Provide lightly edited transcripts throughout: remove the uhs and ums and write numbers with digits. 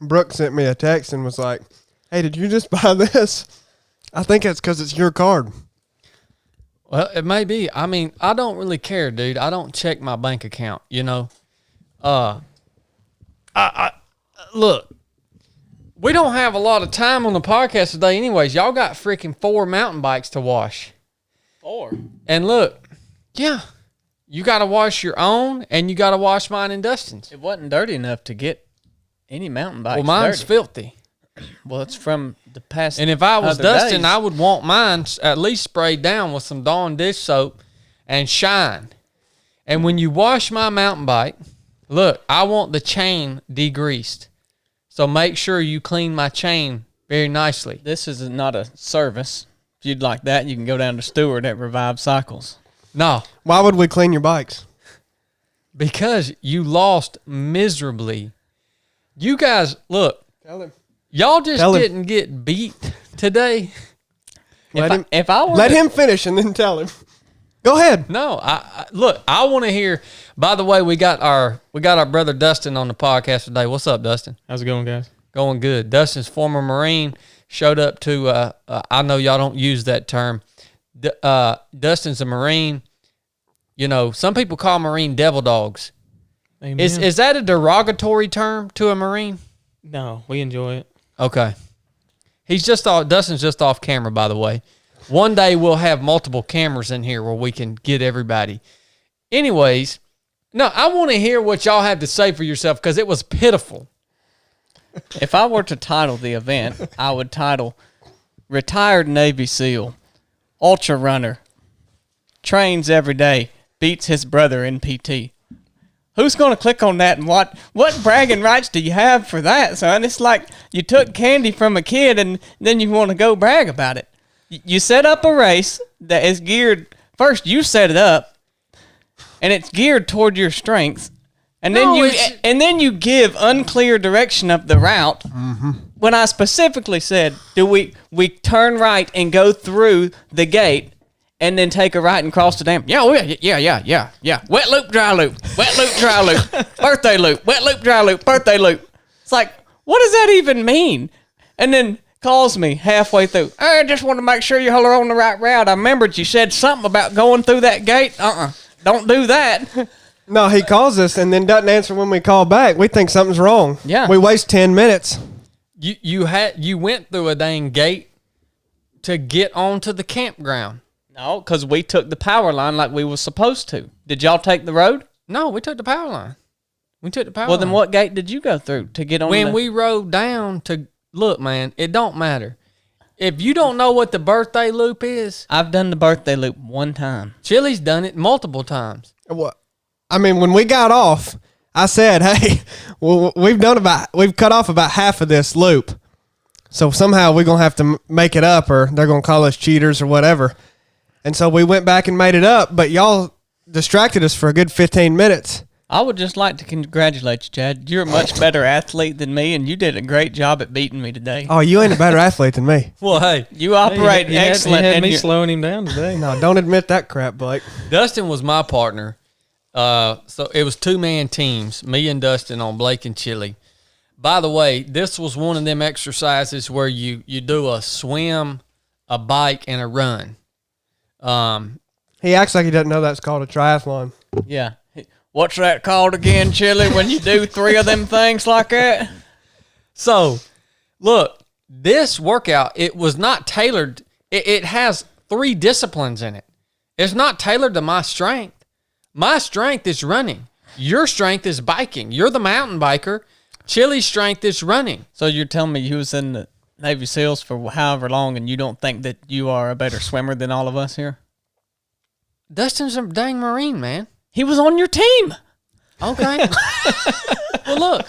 Brooke sent me a text and was like, "Hey, did you just buy this?" I think it's because it's your card. Well, it may be. I mean, I don't really care, dude. I don't check my bank account, you know. Look, we don't have a lot of time on the podcast today anyways. Y'all got freaking 4 mountain bikes to wash. 4? And look, yeah, you got to wash your own and you got to wash mine and Dustin's. It wasn't dirty enough to get any mountain bikes. Well, mine's dirty. filthy. Well, it's from the past. And if I was Dustin, days. I would want mine at least sprayed down with some Dawn dish soap and shine. And when you wash my mountain bike, look, I want the chain degreased. So make sure you clean my chain very nicely. This is not a service. If you'd like that, you can go down to Stewart at Revive Cycles. No. Why would we clean your bikes? Because you lost miserably. You guys, look. Tell him. Y'all just didn't get beat today. Let him finish and then tell him. Go ahead. No, look, I want to hear. By the way, we got our brother Dustin on the podcast today. What's up, Dustin? How's it going, guys? Going good. Dustin's former Marine showed up to. I know y'all don't use that term. Dustin's a Marine. You know, some people call Marine devil dogs. Amen. Is that a derogatory term to a Marine? No, we enjoy it. Okay. Dustin's just off camera, by the way. One day we'll have multiple cameras in here where we can get everybody. Anyways, no, I want to hear what y'all have to say for yourself because it was pitiful. If I were to title the event, I would title Retired Navy SEAL, Ultra Runner, trains every day, beats his brother in PT. Who's going to click on that and what bragging rights do you have for that, son? It's like you took candy from a kid and then you want to go brag about it. You set up a race that is geared, first you set it up, and it's geared toward your strengths, and then you give unclear direction of the route. Mm-hmm. When I specifically said, do we turn right and go through the gate, and then take a right and cross the dam? Yeah. Wet loop, dry loop. Wet loop, dry loop. Birthday loop. Wet loop, dry loop. Birthday loop. It's like, what does that even mean? And then calls me halfway through. I just want to make sure you're on the right route. I remembered you said something about going through that gate. Don't do that. No, he calls us and then doesn't answer when we call back. We think something's wrong. Yeah. We waste 10 minutes. You went through a dang gate to get onto the campground. No, because we took the power line like we were supposed to. Did y'all take the road? No, we took the power line. Well, then what gate did you go through to get on? When we rode down to look, man, it don't matter. If you don't know what the birthday loop is, I've done the birthday loop one time. Chili's done it multiple times. What? I mean, when we got off, I said, "Hey, well, we've cut off about half of this loop, so somehow we're gonna have to make it up, or they're gonna call us cheaters or whatever." And so we went back and made it up, but y'all distracted us for a good 15 minutes. I would just like to congratulate you, Chad. You're a much better athlete than me, and you did a great job at beating me today. Oh, you ain't a better athlete than me. Well, hey, you operate excellent. He had me slowing him down today. No, don't admit that crap, Blake. Dustin was my partner. So it was 2-man teams, me and Dustin on Blake and Chili. By the way, this was one of them exercises where you do a swim, a bike, and a run. He acts like he doesn't know that's called a triathlon. Yeah. What's that called again, Chili, when you do 3 of them things like that? So, look, this workout, it was not tailored. It has 3 disciplines in it. It's not tailored to my strength. My strength is running. Your strength is biking. You're the mountain biker. Chili's strength is running. So you're telling me you was in the Navy SEALs for however long, and you don't think that you are a better swimmer than all of us here? Dustin's a dang Marine, man. He was on your team. Okay. Well, look.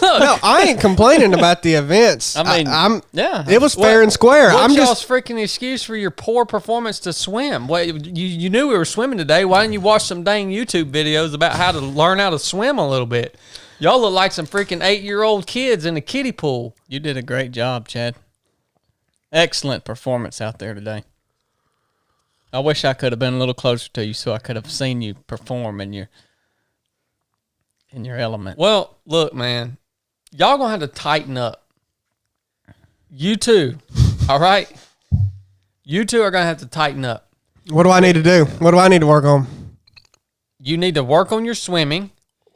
No, I ain't complaining about the events. I mean, yeah, it was fair and square. What's I'm y'all's freaking excuse for your poor performance to swim? Well, you knew we were swimming today. Why didn't you watch some dang YouTube videos about how to learn how to swim a little bit? Y'all look like some freaking 8-year-old kids in a kiddie pool. You did a great job, Chad. Excellent performance out there today. I wish I could have been a little closer to you so I could have seen you perform in your element. Well, look, man, y'all gonna have to tighten up. You too. All right? You two are gonna have to tighten up. What do I need to do? What do I need to work on? You need to work on your swimming.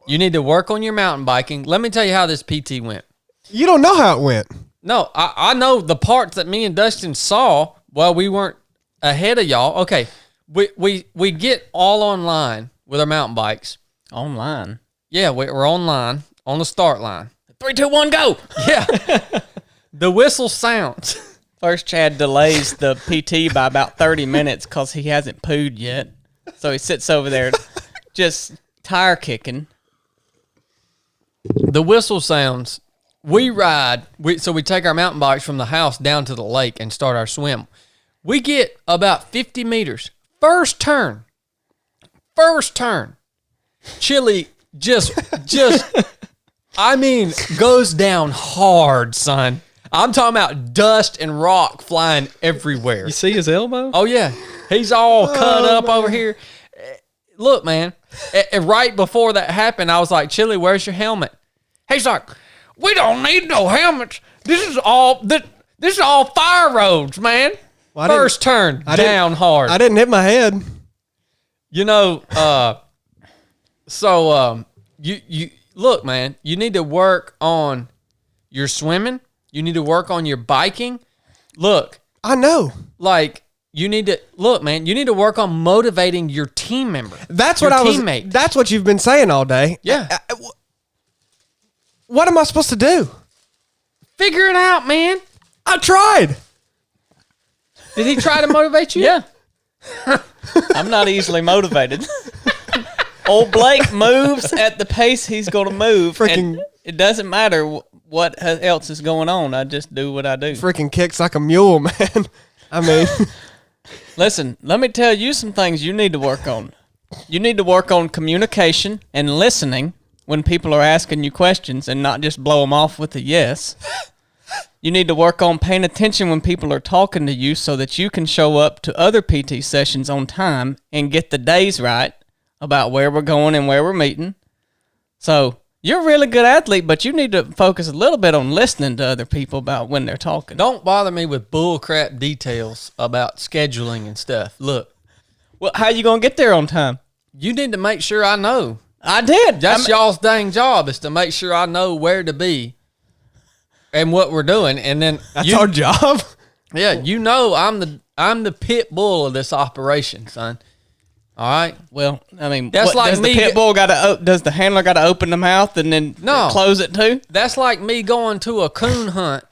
You need to work on your mountain biking. Let me tell you how this PT went. You don't know how it went. No, I know the parts that me and Dustin saw while we weren't ahead of y'all. Okay, we get all online with our mountain bikes. Online. Yeah, we're online on the start line. 3, 2, 1, go. Yeah. The whistle sounds. First, Chad delays the PT by about 30 minutes because he hasn't pooed yet. So he sits over there just tire kicking. The whistle sounds. We ride. So we take our mountain bikes from the house down to the lake and start our swim. We get about 50 meters. First turn. Chili just I mean, goes down hard, son. I'm talking about dust and rock flying everywhere. You see his elbow? Oh, yeah. He's all cut up over here. Look, man, right before that happened, I was like, Chili, where's your helmet? He's like, we don't need no helmets. This is all fire roads, man. Well, First turn, down hard. I didn't hit my head. You know, you look, man, you need to work on your swimming. You need to work on your biking. Look. I know. Like, you need to work on motivating your team member. That's your what teammate. That's what you've been saying all day. Yeah. What am I supposed to do? Figure it out, man. I tried. Did he try to motivate you? Yeah. I'm not easily motivated. Old Blake moves at the pace he's going to move. And it doesn't matter what else is going on. I just do what I do. Freaking kicks like a mule, man. I mean. Listen, let me tell you some things you need to work on. You need to work on communication and listening when people are asking you questions and not just blow them off with a yes. You need to work on paying attention when people are talking to you so that you can show up to other PT sessions on time and get the days right about where we're going and where we're meeting. So you're a really good athlete, but you need to focus a little bit on listening to other people about when they're talking. Don't bother me with bullcrap details about scheduling and stuff. Look. Well, how you going to get there on time? You need to make sure I know. I did. That's y'all's dang job is to make sure I know where to be and what we're doing. And then That's our job. Yeah, you know I'm the pit bull of this operation, son. All right. Well, I mean, that's like does me. The pit bull does the handler got to open the mouth and then close it too? That's like me going to a coon hunt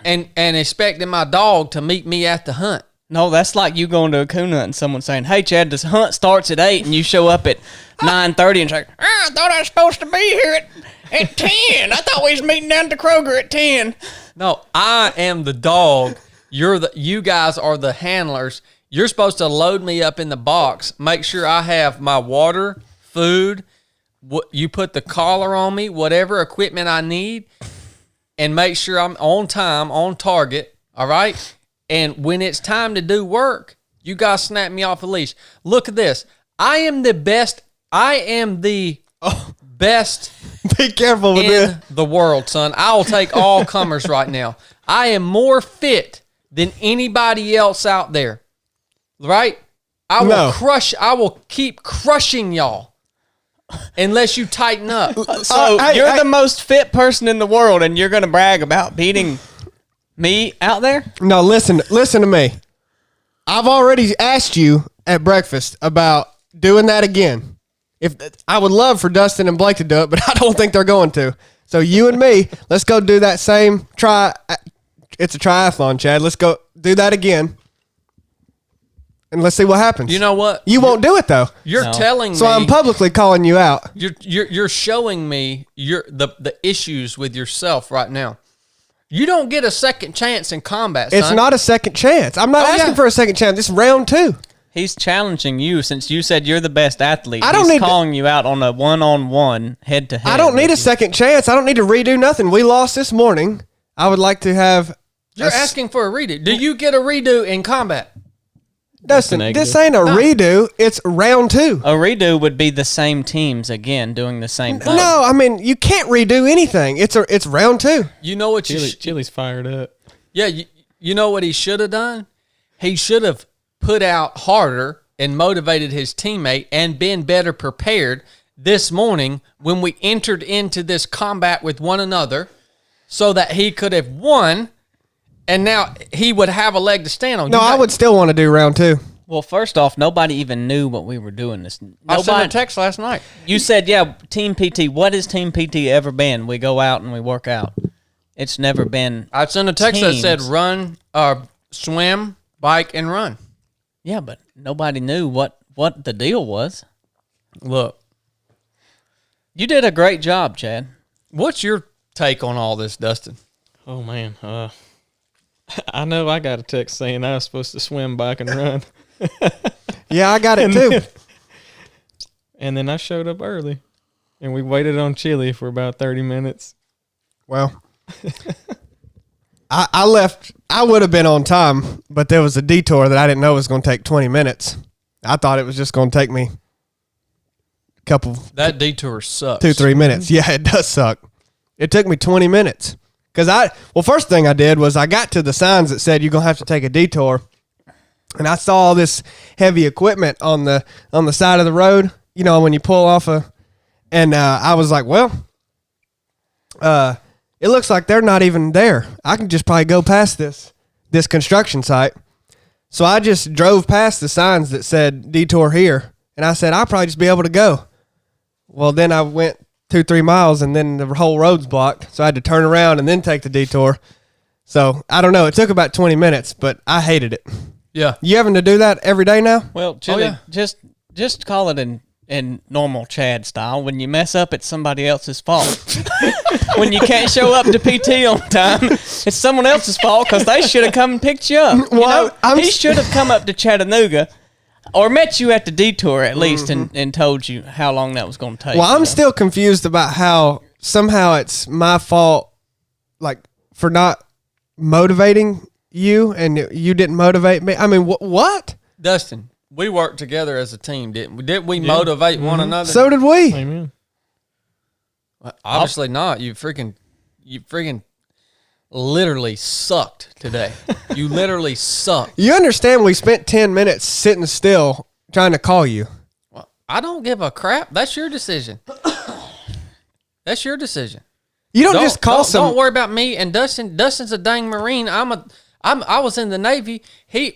and expecting my dog to meet me at the hunt. No, that's like you going to a coon hunt and someone saying, "Hey, Chad, this hunt starts at 8," and you show up at 9:30 and say, "I thought I was supposed to be here at 10. I thought we was meeting down at the Kroger at 10." No, I am the dog. You guys are the handlers. You're supposed to load me up in the box, make sure I have my water, food, you put the collar on me, whatever equipment I need, and make sure I'm on time, on target, all right? And when it's time to do work, you guys snap me off a leash. Look at this. I am the best. Be careful with in it. the world, son. I will take all comers right now. I am more fit than anybody else out there. Right? I will keep crushing y'all unless you tighten up. So you're the most fit person in the world and you're going to brag about beating me out there? No, listen to me. I've already asked you at breakfast about doing that again. If I would love for Dustin and Blake to do it, but I don't think they're going to. So you and me, let's go do that same try. It's a triathlon, Chad. Let's go do that again. And let's see what happens. You know what? You won't do it though. You're telling me. So I'm publicly calling you out. You're showing me the issues with yourself right now. You don't get a second chance in combat, son. It's not a second chance. I'm not asking for a second chance. This is round 2. He's challenging you since you said you're the best athlete. He's calling you out on a one-on-one, head-to-head. I don't need a second chance. I don't need to redo nothing. We lost this morning. I would like to have... You're asking for a redo. Do you get a redo in combat? Dustin, negative. this ain't a redo. It's round 2. A redo would be the same teams again doing the same thing. No, I mean, you can't redo anything. It's round 2. You know what Chili's fired up. Yeah, you know what he should have done? He should have put out harder and motivated his teammate and been better prepared this morning when we entered into this combat with one another so that he could have won and now he would have a leg to stand on. No, I would still want to do round 2. Well, first off, nobody even knew what we were doing this. I sent a text last night. You said, yeah, Team PT. What has Team PT ever been? We go out and we work out. It's never been. I sent a text that said run, swim, bike, and run. Yeah, but nobody knew what the deal was. Look. You did a great job, Chad. What's your take on all this, Dustin? Oh, man. I know I got a text saying I was supposed to swim, bike, and run. Yeah, I got it too. And then I showed up early, and we waited on Chili for about 30 minutes. Well, I left. I would have been on time, but there was a detour that I didn't know was going to take 20 minutes. I thought it was just going to take me a couple. That detour sucks. 2-3 minutes. Yeah, it does suck. It took me 20 minutes. Because first thing I did was I got to the signs that said you're going to have to take a detour. And I saw all this heavy equipment on the side of the road, you know, when you pull off and I was like, well, it looks like they're not even there. I can just probably go past this construction site. So I just drove past the signs that said detour here. And I said, I'll probably just be able to go. Well, then I went 2-3 miles and then the whole road's blocked. So I had to turn around and then take the detour. So I don't know. It took about 20 minutes, but I hated it. Yeah. You having to do that every day now? Well, Chili, yeah. just call it in normal Chad style. When you mess up, it's somebody else's fault. When you can't show up to PT on time, it's someone else's fault because they should have come and picked you up. Well, he should have come up to Chattanooga or met you at the detour at least and told you how long that was going to take. Well, I'm still confused about how somehow it's my fault, like, for not motivating you and you didn't motivate me. I mean, what? Dustin, we worked together as a team, didn't we? Didn't we motivate one another? So did we. Amen. Obviously not. You freaking literally sucked today. You literally sucked. You understand we spent 10 minutes sitting still trying to call you. Well, I don't give a crap. That's your decision. That's your decision. You don't just call Don't worry about me and Dustin. Dustin's a dang Marine. I was in the Navy.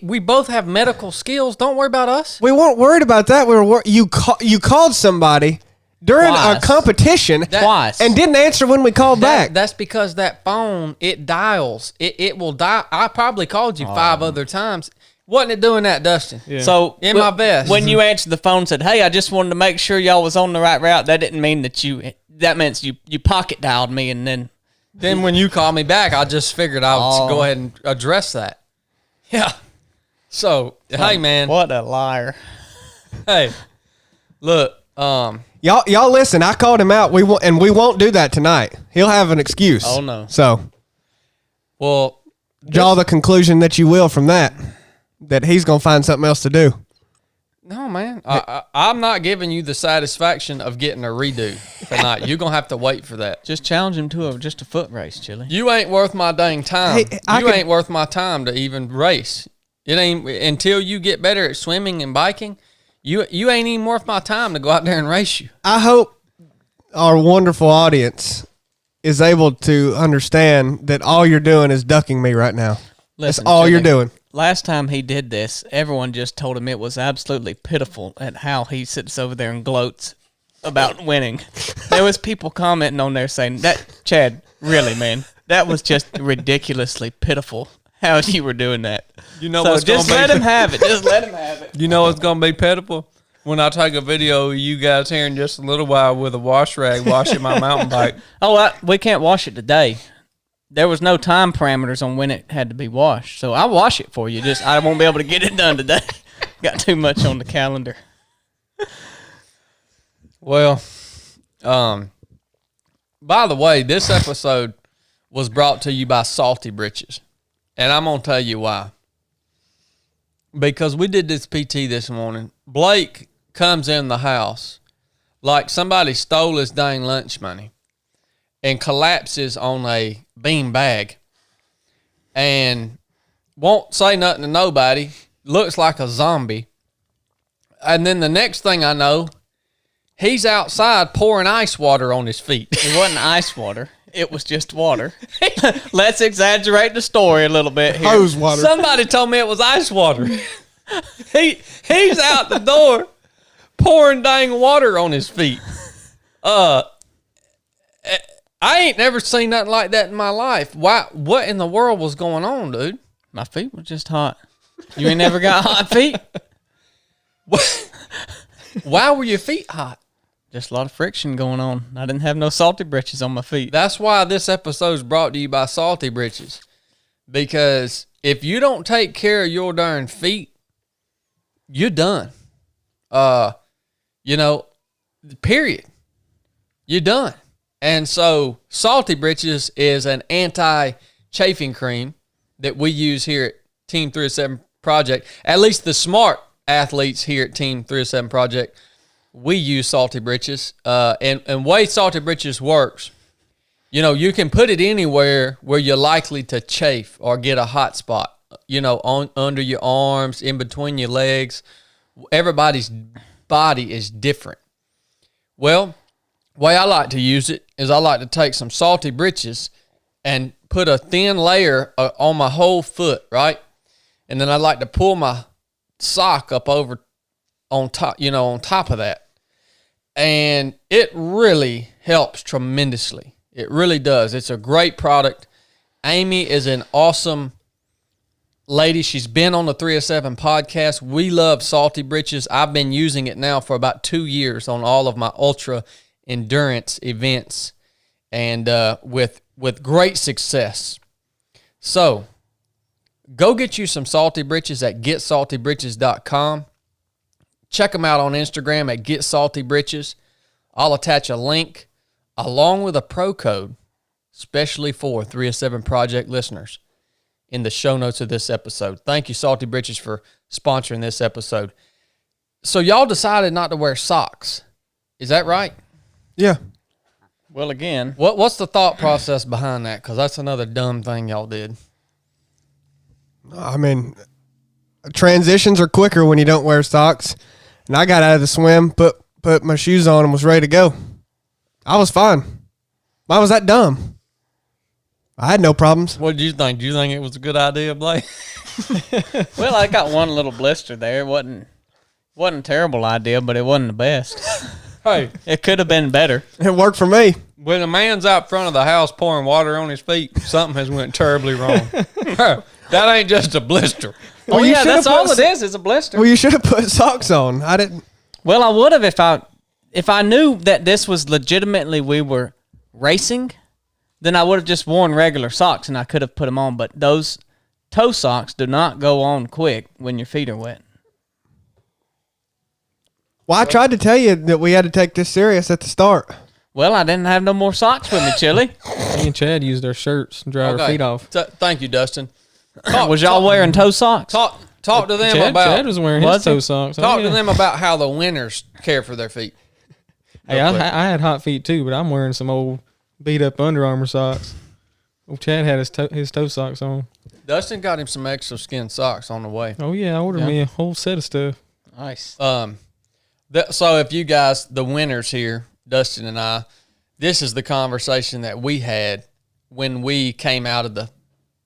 We both have medical skills. Don't worry about us. We weren't worried about that. You called somebody during Twice. a competition Twice. and didn't answer when we called back. That's because that phone, it dials. It will dial. I probably called you 5 other times. Wasn't it doing that, Dustin? Yeah. So In my vest. when you answered the phone, and said, "Hey, I just wanted to make sure y'all was on the right route." That didn't mean that That meant you pocket dialed me, and then Then when you call me back, I just figured I would go ahead and address that. Yeah. So, hey, man. what a liar! Hey, look. Y'all listen. I called him out. We won't do that tonight. He'll have an excuse. Oh, no. So Well, draw the conclusion that you will from that he's gonna find something else to do. no, man. I'm not giving you the satisfaction of getting a redo tonight. You're going to have to wait for that. Just challenge him to just a foot race, Chili. You ain't worth my dang time. Hey, ain't worth my time to even race. It ain't until you get better at swimming and biking. You ain't even worth my time to go out there and race you. I hope our wonderful audience is able to understand that all you're doing is ducking me right now. Listen, That's all Chili, you're doing. Last time he did this, everyone just told him it was absolutely pitiful at how he sits over there and gloats about winning. There was people commenting on there saying, "That Chad, really, man, that was just ridiculously pitiful how you were doing that." You know So what's just gonna let be, him have it. Just let him have it. You know what's gonna be pitiful? When I take a video of you guys here in just a little while with a wash rag washing my mountain bike. Oh, we can't wash it today. There was no time parameters on when it had to be washed, so I'll wash it for you. Just I won't be able to get it done today. Got too much on the calendar. Well, by the way, this episode was brought to you by Salty Britches, and I'm gonna tell you why. because we did this PT this morning. Blake comes in the house like somebody stole his dang lunch money and collapses on a bean bag and won't say nothing to nobody, looks like a zombie. And then the next thing I know, he's outside pouring ice water on his feet. It wasn't ice water. It was just water. Let's exaggerate the story a little bit here. Hose water. Somebody told me it was ice water. He's out the door pouring dang water on his feet. I ain't never seen nothing like that in my life. What in the world was going on, dude? My feet were just hot. You ain't never got hot feet? Why were your feet hot? Just a lot of friction going on. I didn't have no salty britches on my feet. That's why this episode is brought to you by Salty Britches. Because if you don't take care of your darn feet, you're done. Period. You're done. And so Salty Britches is an anti-chafing cream that we use here at Team 307 Project. At least the smart athletes here at Team 307 Project, we use Salty Britches. And way Salty Britches works, you can put it anywhere where you're likely to chafe or get a hot spot, under your arms, in between your legs. Everybody's body is different. Well, the way I like to use it is I like to take some Salty Britches and put a thin layer on my whole foot, right? And then I like to pull my sock up over on top, on top of that. And it really helps tremendously. It really does. It's a great product. Amy is an awesome lady. She's been on the 307 podcast. We love Salty Britches. I've been using it now for about 2 years on all of my ultra endurance events, and with great success. So go get you some Salty Britches at getsaltybritches.com. Check them out on Instagram at getsaltybritches. I'll attach a link along with a pro code, especially for 307 Project listeners, in the show notes of this episode. Thank you, Salty Britches, for sponsoring this episode. So y'all decided not to wear socks. Is that right? Yeah. Well, again, What's the thought process behind that? Because that's another dumb thing y'all did. I mean, transitions are quicker when you don't wear socks. And I got out of the swim, put my shoes on, and was ready to go. I was fine. Why was that dumb? I had no problems. What did you think? Do you think it was a good idea, Blake? well, I got one little blister there. It wasn't a terrible idea, but it wasn't the best. Hey, It could have been better. It worked for me. when a man's out front of the house pouring water on his feet, something has went terribly wrong. That ain't just a blister. Oh, you yeah, should've that's put all it is a blister. Well, you should have put socks on. I didn't. Well, I would have if I knew that this was legitimately we were racing, then I would have just worn regular socks and I could have put them on. But those toe socks do not go on quick when your feet are wet. Well, I tried to tell you that we had to take this serious at the start. Well, I didn't have no more socks with me, Chili. Me and Chad used our shirts and dry our feet off. Thank you, Dustin. Was y'all wearing toe socks? Talk to them Chad about was wearing his toe socks. talk to them about how the winners care for their feet. Hey, I had hot feet too, but I'm wearing some old beat up Under Armour socks. Old Chad had his toe socks on. Dustin got him some extra skin socks on the way. Oh yeah, I ordered me a whole set of stuff. Nice. So if you guys, the winners here, Dustin and I, this is the conversation that we had when we came out of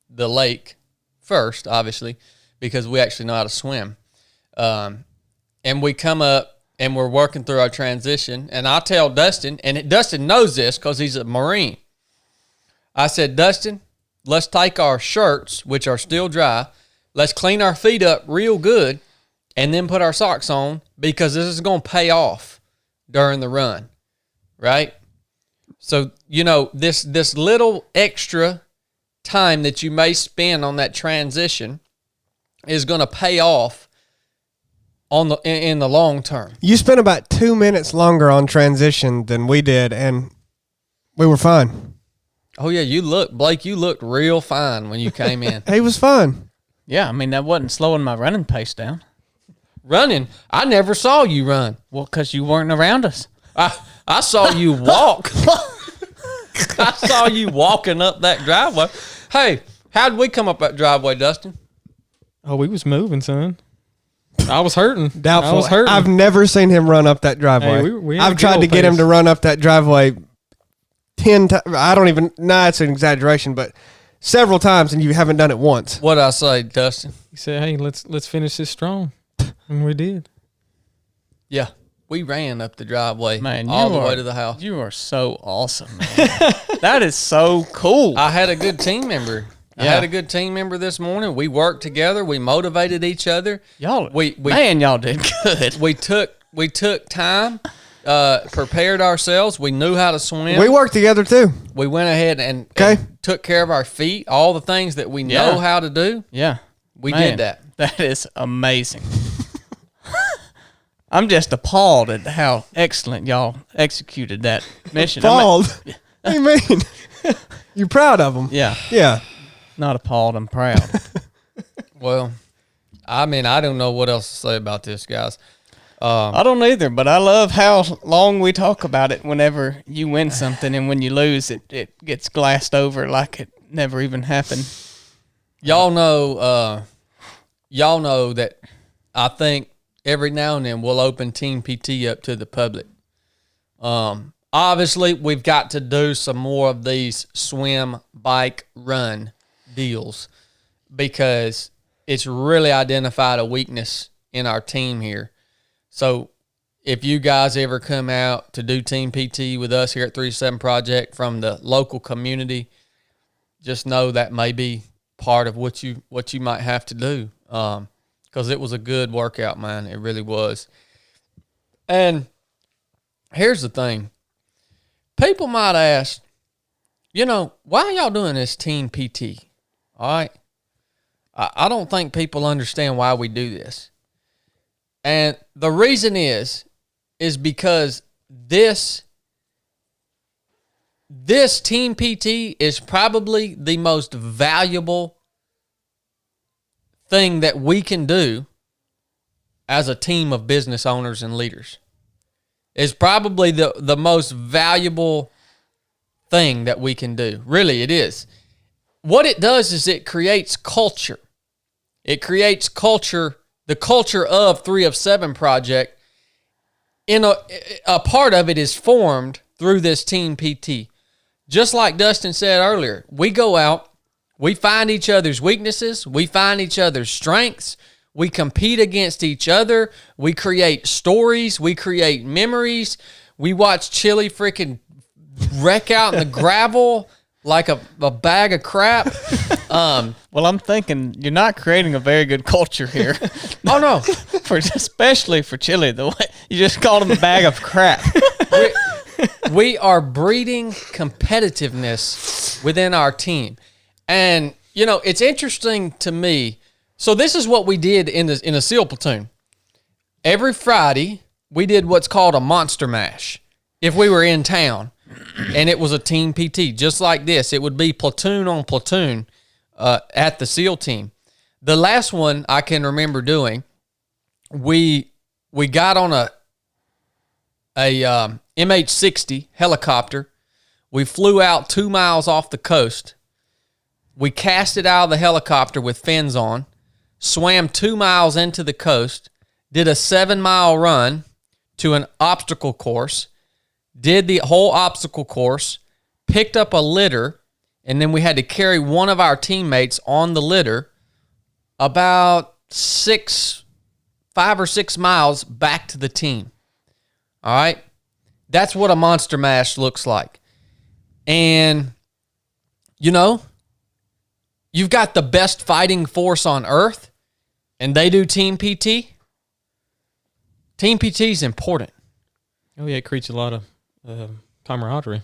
the lake first, obviously, because we actually know how to swim. And we come up and we're working through our transition. And I tell Dustin, and Dustin knows this because he's a Marine. I said, Dustin, let's take our shirts, which are still dry. Let's clean our feet up real good and then put our socks on because this is going to pay off during the run, right? So, this little extra time that you may spend on that transition is going to pay off in the long term. You spent about 2 minutes longer on transition than we did, and we were fine. Oh, yeah, Blake, you looked real fine when you came in. He was fine. Yeah, I mean, that wasn't slowing my running pace down. Running? I never saw you run. Well, because you weren't around us. I saw you walk. I saw you walking up that driveway. Hey, how'd we come up that driveway, Dustin? Oh, we was moving, son. I was hurting. Doubtful. I was hurting. I've never seen him run up that driveway. Hey, we had a I've good tried to old get him pace. to run up that driveway 10 times. I don't even. Nah, it's an exaggeration, but several times, and you haven't done it once. What'd I say, Dustin? He said, "Hey, let's finish this strong," and we did. Yeah, we ran up the driveway, Man, all the way to the house. You are so awesome, man. That is so cool. I had a good team member. I had a good team member this morning. We worked together. We motivated each other. Y'all, we y'all did good. we took time, prepared ourselves. We knew how to swim. We work together too. We went ahead and took care of our feet, all the things that we know how to do. Yeah. We did that. That is amazing. I'm just appalled at how excellent y'all executed that mission. Bald. What do you mean? You proud of him? Yeah. Yeah. Not appalled. I'm proud. Well, I mean, I don't know what else to say about this, guys. I don't either, but I love how long we talk about it whenever you win something, and when you lose, it gets glassed over like it never even happened. Y'all know that I think every now and then we'll open Team PT up to the public. Obviously, we've got to do some more of these swim, bike, run deals because it's really identified a weakness in our team here. So if you guys ever come out to do Team PT with us here at 37 Project from the local community, just know that may be part of what you might have to do, because it was a good workout, man. It really was. And here's the thing. People might ask, why are y'all doing this Team PT? All right? I don't think people understand why we do this. And the reason is because this Team PT is probably the most valuable thing that we can do as a team of business owners and leaders. It's probably the most valuable thing that we can do. Really, it is. What it does is it creates culture. It creates culture, the culture of 3 of 7 Project. A part of it is formed through this Team PT. Just like Dustin said earlier, we go out, we find each other's weaknesses, we find each other's strengths, we compete against each other, we create stories, we create memories, we watch Chili freaking wreck out in the gravel like a bag of crap. Well, I'm thinking you're not creating a very good culture here. Oh, no. Especially for Chili, the way you just called him a bag of crap. We are breeding competitiveness within our team. And, it's interesting to me. So this is what we did in a SEAL platoon. Every Friday, we did what's called a monster mash. If we were in town and it was a Team PT, just like this, it would be platoon on platoon at the SEAL team. The last one I can remember doing, we got on a MH-60 helicopter. We flew out 2 miles off the coast. We cast it out of the helicopter with fins on, swam 2 miles into the coast, did a 7-mile run to an obstacle course, did the whole obstacle course, picked up a litter, and then we had to carry one of our teammates on the litter about 5 or 6 miles back to the team. All right? That's what a monster mash looks like. And, you've got the best fighting force on earth, and they do Team PT. Team PT is important. Oh yeah, it creates a lot of camaraderie.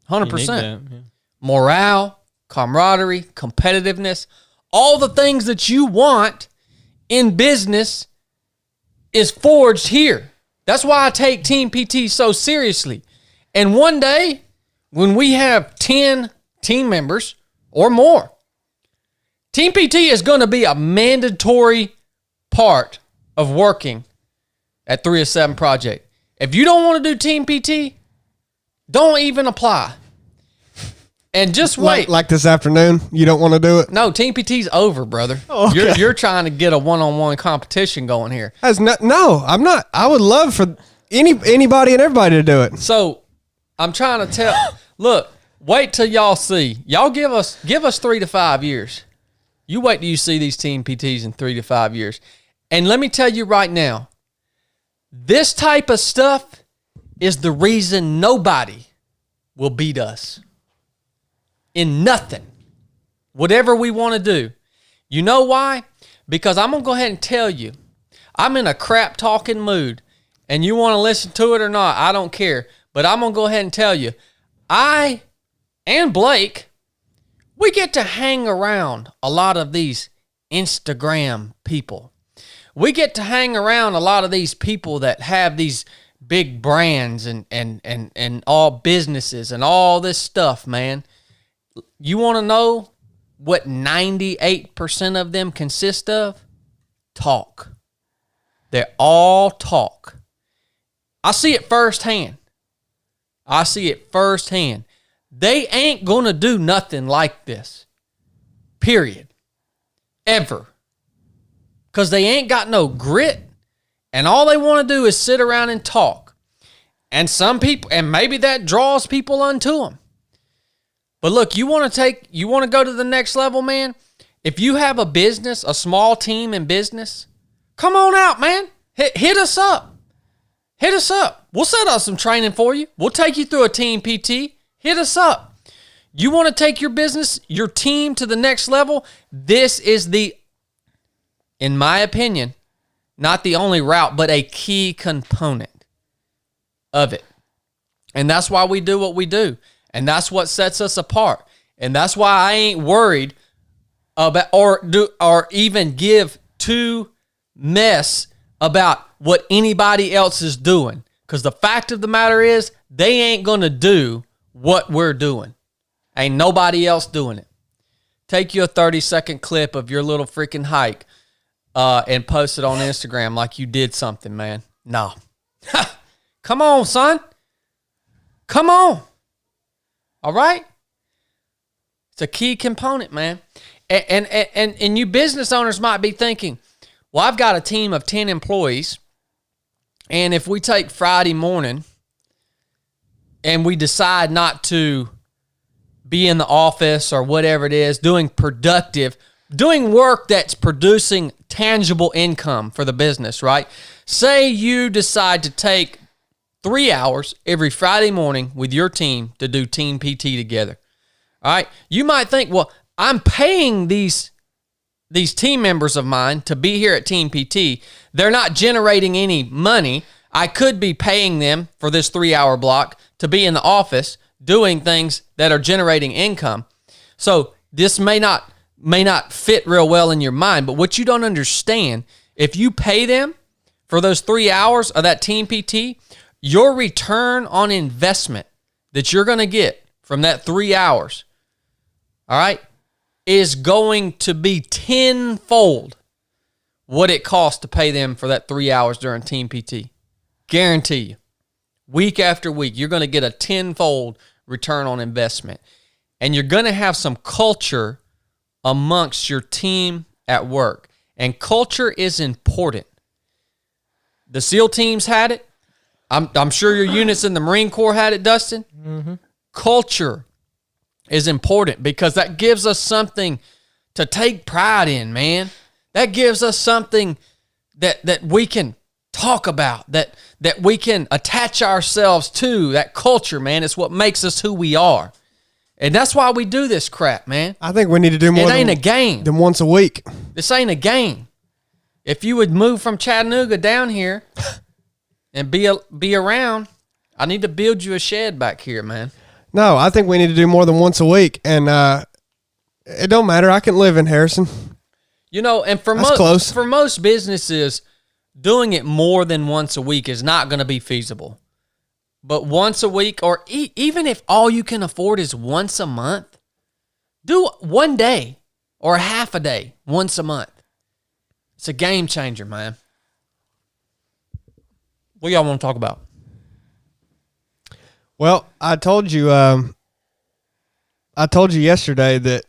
100%. Yeah. Morale, camaraderie, competitiveness, all the things that you want in business is forged here. That's why I take Team PT so seriously. And one day, when we have 10 team members or more, Team PT is going to be a mandatory part of working at 3 of 7 Project. If you don't want to do Team PT, don't even apply. And just wait. Like this afternoon, you don't want to do it? No, Team PT's over, brother. Oh, okay. You're trying to get a one-on-one competition going here. No, I'm not. I would love for anybody and everybody to do it. So I'm trying to tell. Look, wait till y'all see. Y'all give us 3 to 5 years. You wait till you see these Team PTs in 3 to 5 years. And let me tell you right now, this type of stuff is the reason nobody will beat us in nothing, whatever we want to do. You know why? Because I'm going to go ahead and tell you, I'm in a crap talking mood, and you want to listen to it or not, I don't care. But I'm going to go ahead and tell you, I and Blake, we get to hang around a lot of these Instagram people. We get to hang around a lot of these people that have these big brands and all businesses and all this stuff, man. You want to know what 98% of them consist of? Talk. They're all talk. I see it firsthand. They ain't going to do nothing like this. Period. Ever. Because they ain't got no grit, and all they want to do is sit around and talk. And some people, and maybe that draws people unto them. But look, you want to go to the next level, man? If you have a business, a small team in business, come on out, man. Hit us up. Hit us up. We'll set up some training for you. We'll take you through a team PT. Hit us up. You want to take your business, your team to the next level? This is in my opinion, not the only route, but a key component of it. And that's why we do what we do. And that's what sets us apart. And that's why I ain't worried about or even give two mess about what anybody else is doing. Because the fact of the matter is, they ain't going to do what we're doing. Ain't nobody else doing it. Take you a 30-second clip of your little freaking hike and post it on Instagram like you did something, man. No. Come on, son. Come on. All right? It's a key component, man. And you business owners might be thinking, well, I've got a team of 10 employees, and if we take Friday morning and we decide not to be in the office or whatever it is, doing work that's producing tangible income for the business, right? Say you decide to take 3 hours every Friday morning with your team to do team PT together. All right. You might think, well, I'm paying these team members of mine to be here at Team PT. They're not generating any money. I could be paying them for this 3-hour block to be in the office doing things that are generating income. So this may not fit real well in your mind, but what you don't understand, if you pay them for those 3 hours of that Team PT, your return on investment that you're going to get from that 3 hours, all right, is going to be tenfold what it costs to pay them for that 3 hours during Team PT. Guarantee you. Week after week, you're going to get a tenfold return on investment. And you're going to have some culture amongst your team at work. And culture is important. The SEAL teams had it. I'm sure your units in the Marine Corps had it, Dustin. Mm-hmm. Culture is important because that gives us something to take pride in, man. That gives us something that we can talk about, that we can attach ourselves to. That culture, man, is what makes us who we are. And that's why we do this crap, man. I think we need to do more a game. Than once a week. This ain't a game. If you would move from Chattanooga down here and be around, I need to build you a shed back here, man. No, I think we need to do more than once a week. And it don't matter. I can live in Harrison. You know, and for most businesses, doing it more than once a week is not going to be feasible. But once a week, or even if all you can afford is once a month, do one day. or a half a day once a month. It's a game changer, man. What y'all want to talk about? Well, I told you yesterday that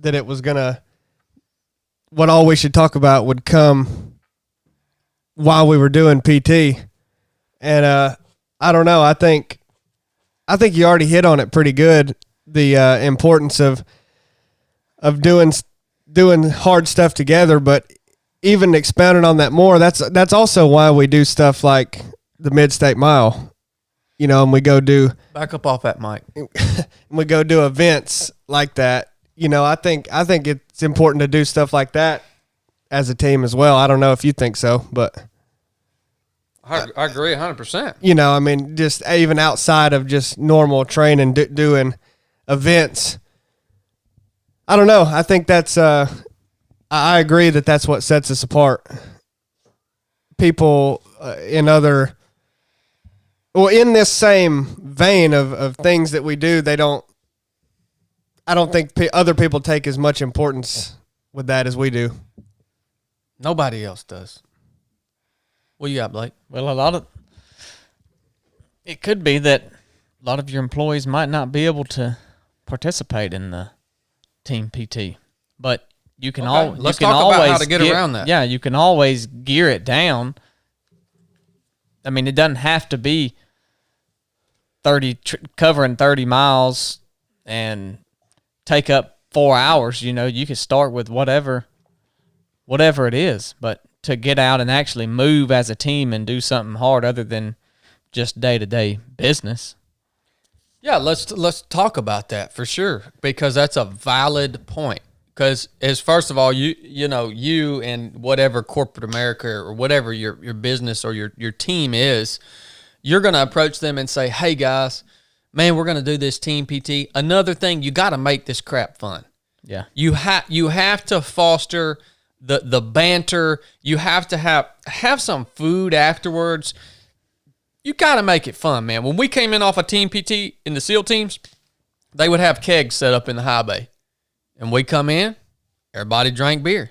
it was gonna, what all we should talk about would come while we were doing PT, and I don't know. I think you already hit on it pretty good. The importance of doing hard stuff together, but even expounding on that more. That's also why we do stuff like the Mid-State Mile, and we go do Back up off that mic. we go do events like that. I think it's important to do stuff like that as a team as well. I don't know if you think so, but I agree 100%. I mean, just even outside of just normal training, doing events. I don't know. I think that's I agree that that's what sets us apart. People in this same vein of things that we do, I don't think other people take as much importance with that as we do. Nobody else does. What you got, Blake? Well, it could be that a lot of your employees might not be able to participate in the team PT, but you can Let's talk about how to get around that. Yeah, you can always gear it down. I mean, it doesn't have to be covering 30 miles and take up 4 hours. You can start with whatever it is, but to get out and actually move as a team and do something hard other than just day-to-day business. Yeah, let's talk about that for sure, because that's a valid point. Because first of all, you and whatever corporate America or whatever your business or your team is, you're going to approach them and say, hey guys, man, we're going to do this team PT. Another thing, you got to make this crap fun. Yeah. You have to foster the banter. You have to have some food afterwards. You got to make it fun, man. When we came in off a team PT in the SEAL teams, they would have kegs set up in the high bay. And we come in, everybody drank beer.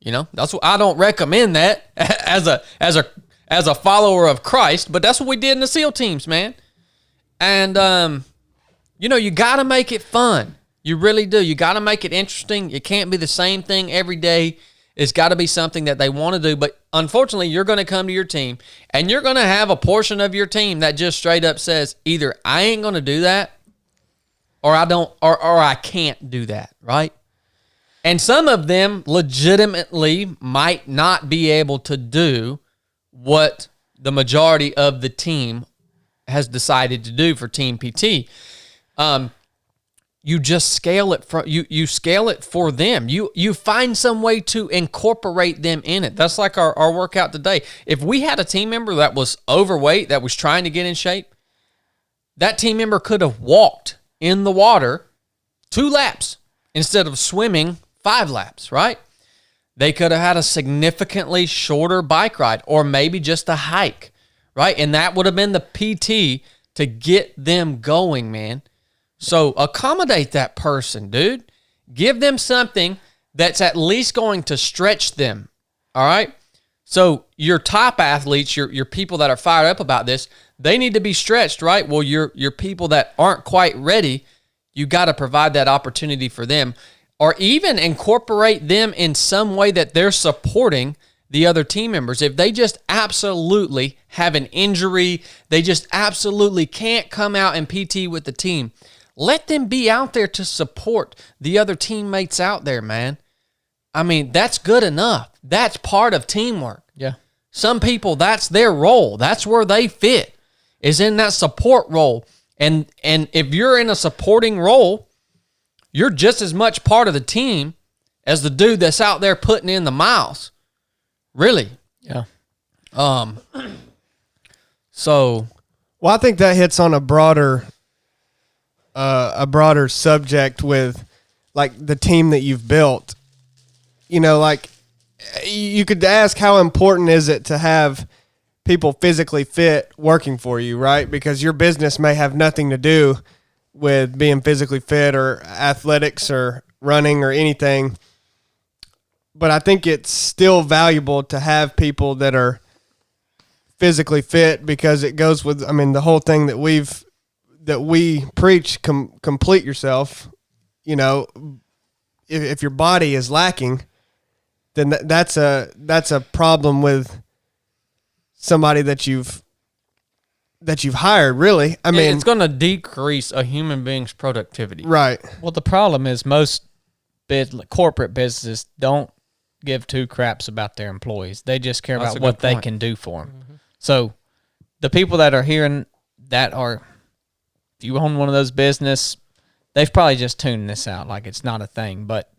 That's what I don't recommend that as a follower of Christ, but that's what we did in the SEAL teams, man. And you got to make it fun. You really do. You got to make it interesting. It can't be the same thing every day. It's got to be something that they want to do. But unfortunately, you're going to come to your team, and you're going to have a portion of your team that just straight up says, either I ain't going to do that, or I don't, or I can't do that, right? And some of them legitimately might not be able to do what the majority of the team has decided to do for Team PT. You just scale it from you scale it for them. You find some way to incorporate them in it. That's like our workout today. If we had a team member that was overweight, that was trying to get in shape, that team member could have walked in the water 2 laps instead of swimming 5 laps, right? They could have had a significantly shorter bike ride, or maybe just a hike, right? And that would have been the PT to get them going, man. So accommodate that person, dude. Give them something that's at least going to stretch them, all right? So your top athletes, your people that are fired up about this, they need to be stretched, right? Well, your people that aren't quite ready, you got to provide that opportunity for them, or even incorporate them in some way that they're supporting the other team members. If they just absolutely have an injury, they just absolutely can't come out and PT with the team, let them be out there to support the other teammates out there, man. I mean, that's good enough. That's part of teamwork. Yeah. Some people, that's their role. That's where they fit, is in that support role. And if you're in a supporting role, you're just as much part of the team as the dude that's out there putting in the miles. Really. Yeah. So, well, I think that hits on a broader subject with like the team that you've built. Like you could ask, how important is it to have people physically fit working for you, right? Because your business may have nothing to do with being physically fit or athletics or running or anything. but I think it's still valuable to have people that are physically fit, because it goes with, I mean, the whole thing that we preach, complete yourself. You know, if your body is lacking, then that's a problem with somebody that you've hired, really. I mean, it's going to decrease a human being's productivity. Right. Well, the problem is most corporate businesses don't give two craps about their employees. They just care about what they can do for them. Mm-hmm. So the people that are hearing that are, if you own one of those business, they've probably just tuned this out like it's not a thing. But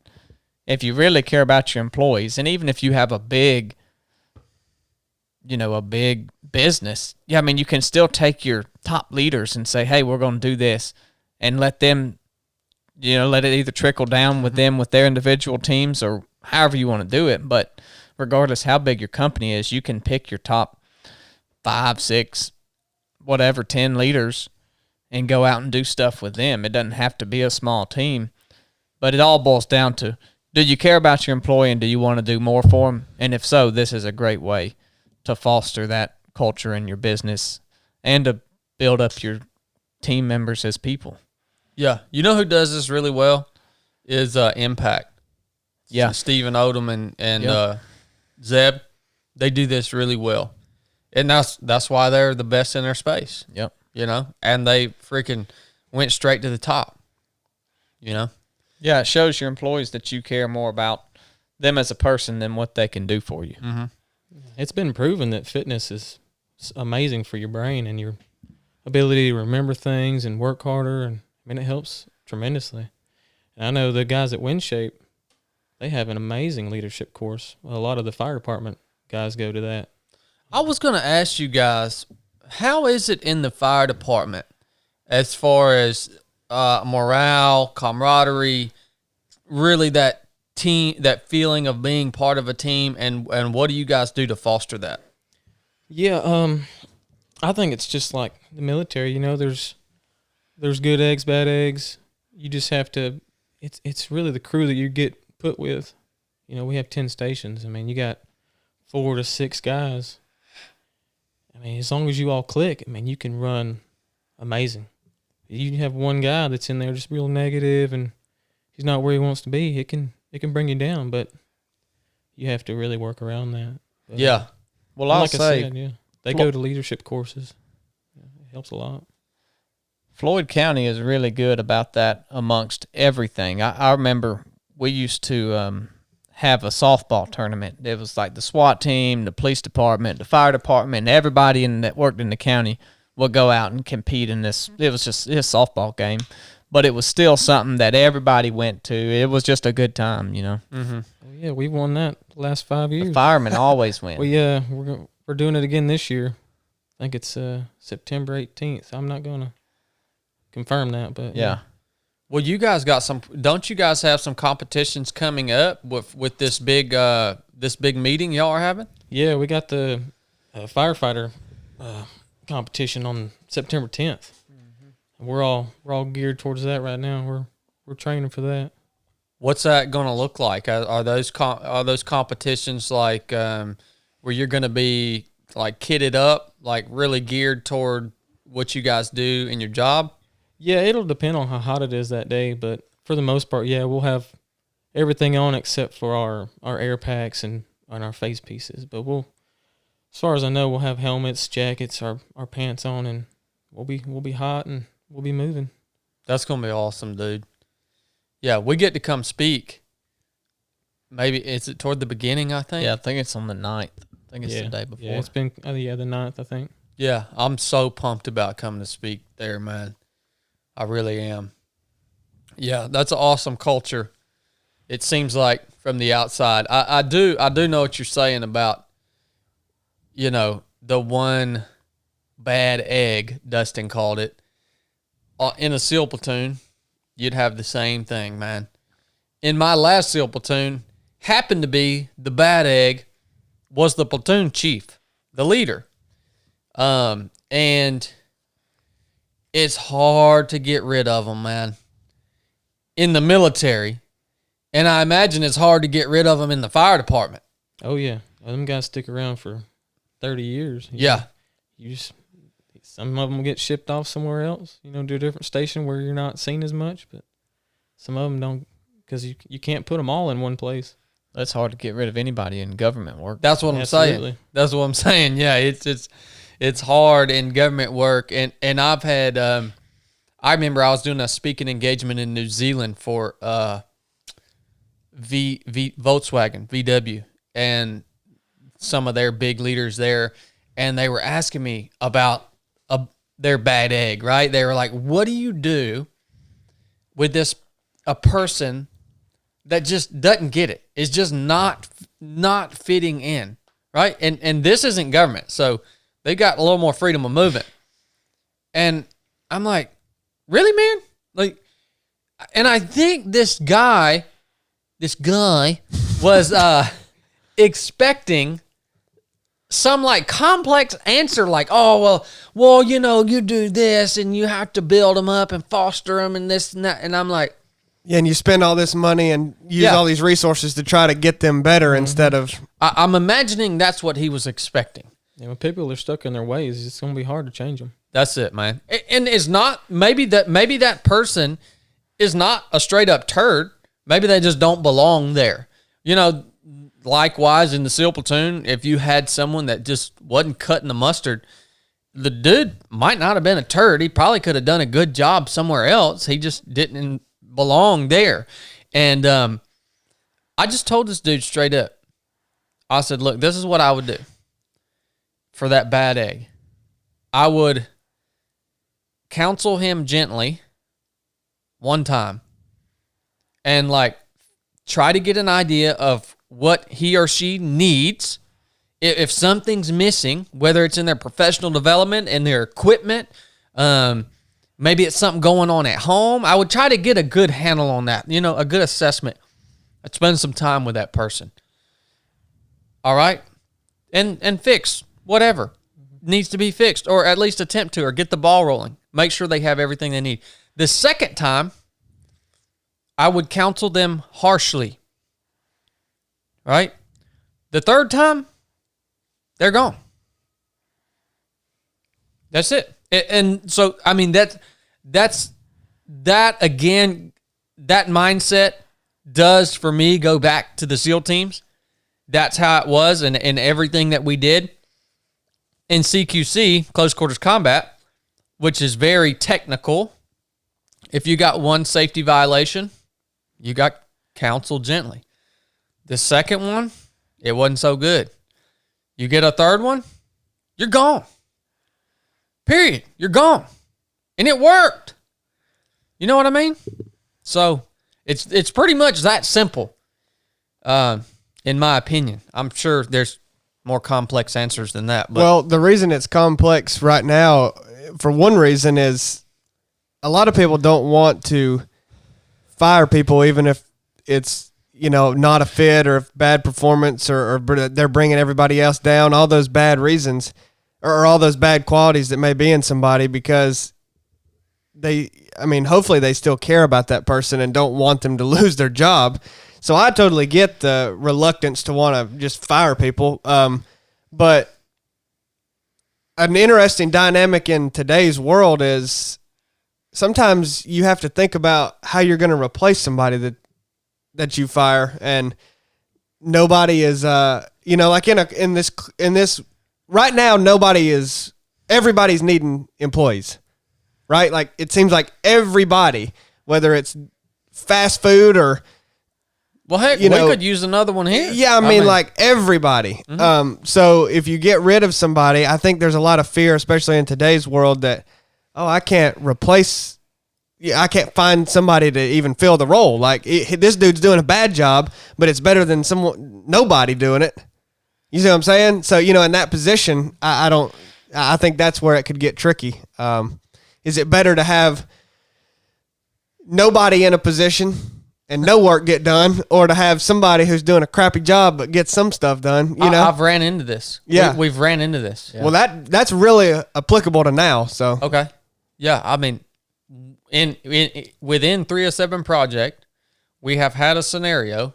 if you really care about your employees, and even if you have a big business, I mean, you can still take your top leaders and say, hey, we're going to do this, and let them, let it either trickle down with them with their individual teams or however you want to do it. But regardless how big your company is, you can pick your top 5, 6, whatever, 10 leaders and go out and do stuff with them. It doesn't have to be a small team, but it all boils down to, do you care about your employee and do you want to do more for them? And if so, this is a great way to foster that culture in your business and to build up your team members as people. Yeah. You know who does this really well is Impact. Yeah. Stephen Odom and Zeb, they do this really well. And that's why they're the best in their space. Yep. And they freaking went straight to the top, Yeah, it shows your employees that you care more about them as a person than what they can do for you. Mm-hmm. It's been proven that fitness is amazing for your brain and your ability to remember things and work harder. And I mean, it helps tremendously. And I know the guys at WinShape, they have an amazing leadership course. A lot of the fire department guys go to that. I was going to ask you guys, how is it in the fire department as far as morale, camaraderie, really that team, that feeling of being part of a team, and what do you guys do to foster that? Yeah, I think it's just like the military. There's good eggs, bad eggs. You just have to. It's really the crew that you get put with. We have 10 stations. I mean, you got 4 to 6 guys. I mean, as long as you all click, I mean, you can run amazing. You have one guy that's in there just real negative and he's not where he wants to be. It can bring you down, but you have to really work around that. But, yeah. Well, I'll say, they go to leadership courses. Yeah, it helps a lot. Floyd County is really good about that amongst everything. I remember we used to have a softball tournament. It was like the SWAT team, the police department, the fire department, and everybody that worked in the county would go out and compete in this. It was just a softball game, but it was still something that everybody went to. It was just a good time, Mm-hmm. Well, yeah, we've won that the last 5 years. The firemen always win. Well, yeah, we're doing it again this year. I think it's September 18th. I'm not going to confirm that, but yeah. Well, you guys got some. Don't you guys have some competitions coming up with this big meeting y'all are having? Yeah, we got the firefighter competition on September 10th. Mm-hmm. We're all geared towards that right now. We're training for that. What's that going to look like? Are those competitions like where you're going to be like kitted up, like really geared toward what you guys do in your job? Yeah, it'll depend on how hot it is that day, but for the most part, yeah, we'll have everything on except for our air packs and our face pieces. But as far as I know, we'll have helmets, jackets, our pants on, and we'll be hot and we'll be moving. That's gonna be awesome, dude. Yeah, we get to come speak. Maybe is it toward the beginning? I think. Yeah, I think it's on the 9th. I think it's the day before. Yeah, it's been the 9th, I think. Yeah, I'm so pumped about coming to speak there, man. I really am. Yeah, that's an awesome culture. It seems like from the outside. I do know what you're saying about, the one bad egg, Dustin called it. In a SEAL platoon, you'd have the same thing, man. In my last SEAL platoon, happened to be the bad egg was the platoon chief, the leader. And it's hard to get rid of them, man. In the military, And I imagine it's hard to get rid of them in the fire department. Oh yeah, them guys stick around for 30 years. Yeah. Some of them get shipped off somewhere else, to a different station where you're not seen as much, but some of them don't, because you can't put them all in one place. That's hard to get rid of anybody in government work. That's what I'm saying. That's what I'm saying. Yeah, it's hard in government work, and I've had I remember I was doing a speaking engagement in New Zealand for Volkswagen, VW, and some of their big leaders there, and they were asking me about their bad egg, right? They were like, what do you do with a person that just doesn't get it? It's just not fitting in, right? And this isn't government, so they got a little more freedom of movement. And I'm like, really, man? Like, and I think this guy was expecting some like complex answer, like, oh, well, you do this and you have to build them up and foster them and this and that. And I'm like, yeah, and you spend all this money and use all these resources to try to get them better instead of. I'm imagining that's what he was expecting. Yeah, when people are stuck in their ways, it's going to be hard to change them. That's it, man. And it's not, maybe that person is not a straight up turd. Maybe they just don't belong there. Likewise in the SEAL platoon, if you had someone that just wasn't cutting the mustard, the dude might not have been a turd. He probably could have done a good job somewhere else. He just didn't belong there. And I just told this dude straight up. I said, look, this is what I would do for that bad egg. I would counsel him gently one time and like try to get an idea of what he or she needs. If something's missing, whether it's in their professional development and their equipment, maybe it's something going on at home, I would try to get a good handle on that, a good assessment. I'd spend some time with that person. All right? And fix whatever needs to be fixed, or at least attempt to, or get the ball rolling. Make sure they have everything they need. The second time, I would counsel them harshly. Right? The third time, they're gone. That's it. And so, I mean, that again, that mindset does for me go back to the SEAL teams. That's how it was, and everything that we did in CQC, close quarters combat, which is very technical. If you got one safety violation, you got counseled gently. The second one, it wasn't so good. You get a third one, you're gone. Period. You're gone. And it worked. You know what I mean? So it's pretty much that simple, in my opinion. I'm sure there's more complex answers than that. But well, the reason it's complex right now, for one reason, is a lot of people don't want to fire people even if it's not a fit or bad performance or they're bringing everybody else down, all those bad reasons or all those bad qualities that may be in somebody, because hopefully they still care about that person and don't want them to lose their job. So I totally get the reluctance to want to just fire people. But an interesting dynamic in today's world is sometimes you have to think about how you're going to replace somebody that you fire, and nobody is, like in this right now, everybody's needing employees, right? Like it seems like everybody, whether it's fast food or, well, heck, we could use another one here. Yeah, I mean, like everybody. Mm-hmm. So if you get rid of somebody, I think there's a lot of fear, especially in today's world, that, I can't find somebody to even fill the role. Like this dude's doing a bad job, but it's better than nobody doing it. You see what I'm saying? So, in that position, I think that's where it could get tricky. Is it better to have nobody in a position and no work get done, or to have somebody who's doing a crappy job but get some stuff done? I've ran into this. Yeah. We've ran into this. Yeah. Well, that's really applicable to now. So okay. Yeah, I mean, within 307 project, we have had a scenario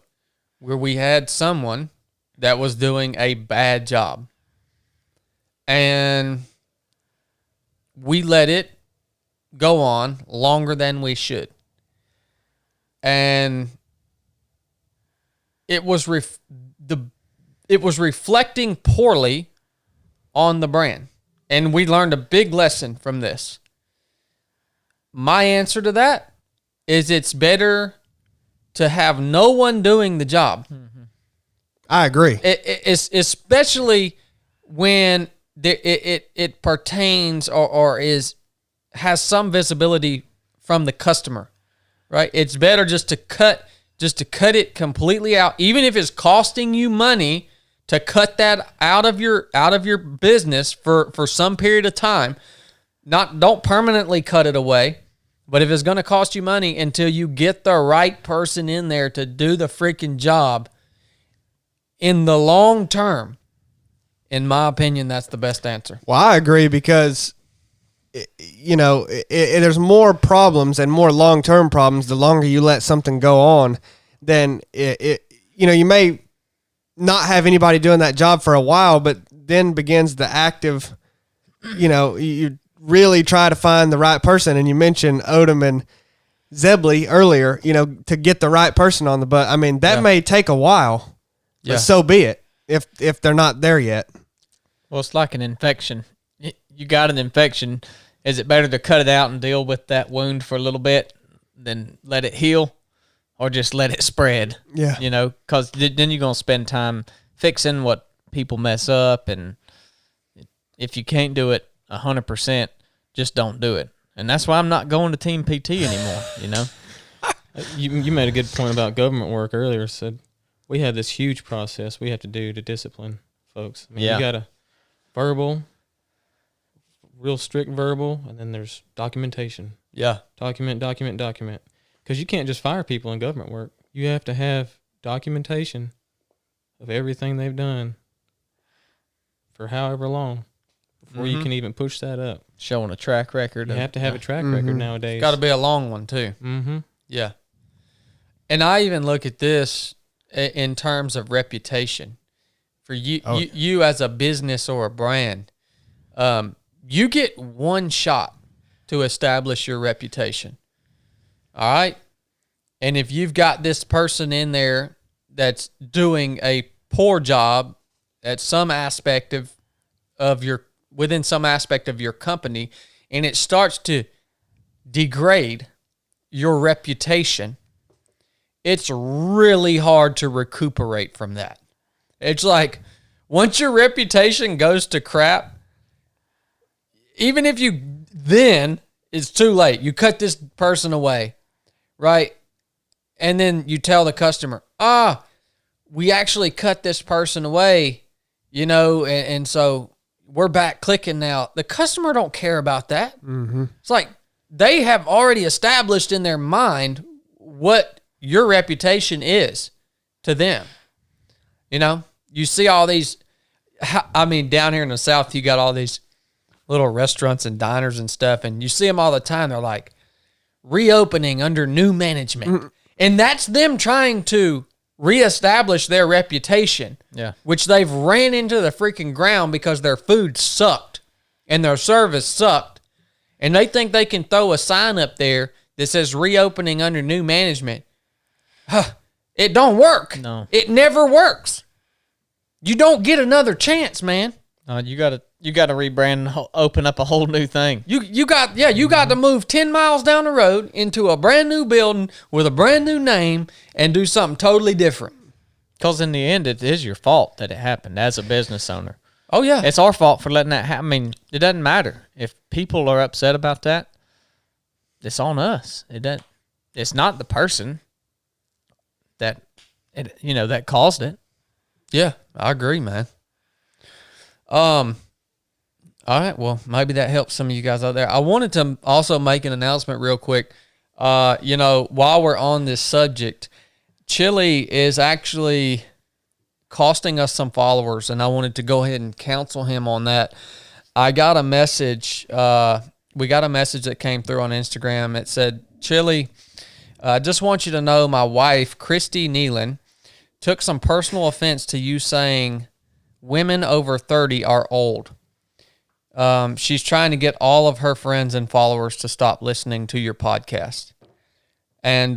where we had someone that was doing a bad job. And we let it go on longer than we should. And it was reflecting poorly on the brand. And we learned a big lesson from this. My answer to that is it's better to have no one doing the job. I agree. It's especially when it pertains or has some visibility from the customer, right? It's better just to cut it completely out, even if it's costing you money to cut that out of your business for some period of time. Don't permanently cut it away, but if it's going to cost you money until you get the right person in there to do the freaking job, in the long term, in my opinion, that's the best answer. Well, I agree because, there's more problems and more long-term problems the longer you let something go on than you may not have anybody doing that job for a while, but then begins the active, you really try to find the right person. And you mentioned Odom and Zebley earlier, to get the right person on the butt. I mean, that may take a while, but so be it if they're not there yet. Well, it's like an infection. You got an infection. Is it better to cut it out and deal with that wound for a little bit than let it heal, or just let it spread? Yeah. Because then you're going to spend time fixing what people mess up. And if you can't do it 100%, just don't do it. And that's why I'm not going to Team PT anymore, You made a good point about government work earlier. Said we have this huge process we have to do to discipline folks. I mean, you got a verbal, real strict verbal, and then there's documentation. Yeah. Document. Because you can't just fire people in government work. You have to have documentation of everything they've done for however long before you can even push that up. Showing a track record. You have to have a track record nowadays. It's got to be a long one, too. Mm-hmm. Yeah. And I even look at this in terms of reputation. For you as a business or a brand, you get one shot to establish your reputation. All right? And if you've got this person in there that's doing a poor job at some aspect within some aspect of your company, and it starts to degrade your reputation, it's really hard to recuperate from that. It's like, once your reputation goes to crap, even if it's too late. You cut this person away, right? And then you tell the customer, we actually cut this person away, and so we're back clicking now. The customer don't care about that. Mm-hmm. It's like they have already established in their mind what your reputation is to them. You see all these, down here in the South, you got all these little restaurants and diners and stuff, and you see them all the time. They're like reopening under new management. Mm-hmm. And that's them trying to reestablish their reputation, which they've ran into the freaking ground because their food sucked and their service sucked. And they think they can throw a sign up there that says reopening under new management. It don't work. No. It never works. You don't get another chance, man. You got to rebrand and open up a whole new thing. You got to move 10 miles down the road into a brand new building with a brand new name and do something totally different. Because in the end, it is your fault that it happened as a business owner. Oh, yeah. It's our fault for letting that happen. It doesn't matter. If people are upset about that, it's on us. It's not the person that caused it. Yeah, I agree, man. All right, well, maybe that helps some of you guys out there. I wanted to also make an announcement real quick. While we're on this subject, Chili is actually costing us some followers, and I wanted to go ahead and counsel him on that. I got a message. We got a message that came through on Instagram. It said, Chili, I just want you to know my wife, Christy Nealon, took some personal offense to you saying women over 30 are old. She's trying to get all of her friends and followers to stop listening to your podcast. And,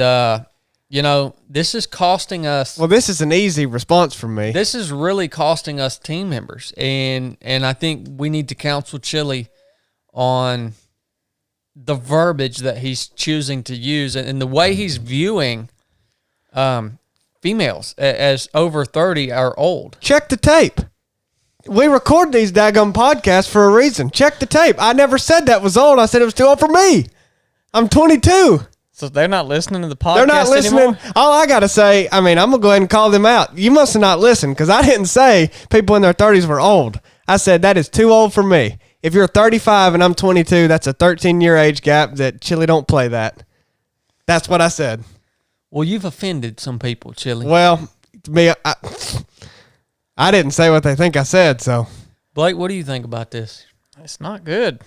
this is costing us. Well, this is an easy response from me. This is really costing us team members. And I think we need to counsel Chili on the verbiage that he's choosing to use and the way he's viewing females as over 30 are old. Check the tape. We record these daggum podcasts for a reason. Check the tape. I never said that was old. I said it was too old for me. I'm 22. So they're not listening to the podcast They're not listening. anymore? All I got to say, I'm going to go ahead and call them out. You must have not listened because I didn't say people in their 30s were old. I said that is too old for me. If you're 35 and I'm 22, that's a 13-year age gap that Chili don't play that. That's what I said. Well, you've offended some people, Chili. Well, me, I didn't say what they think I said, so. Blake, what do you think about this? It's not good.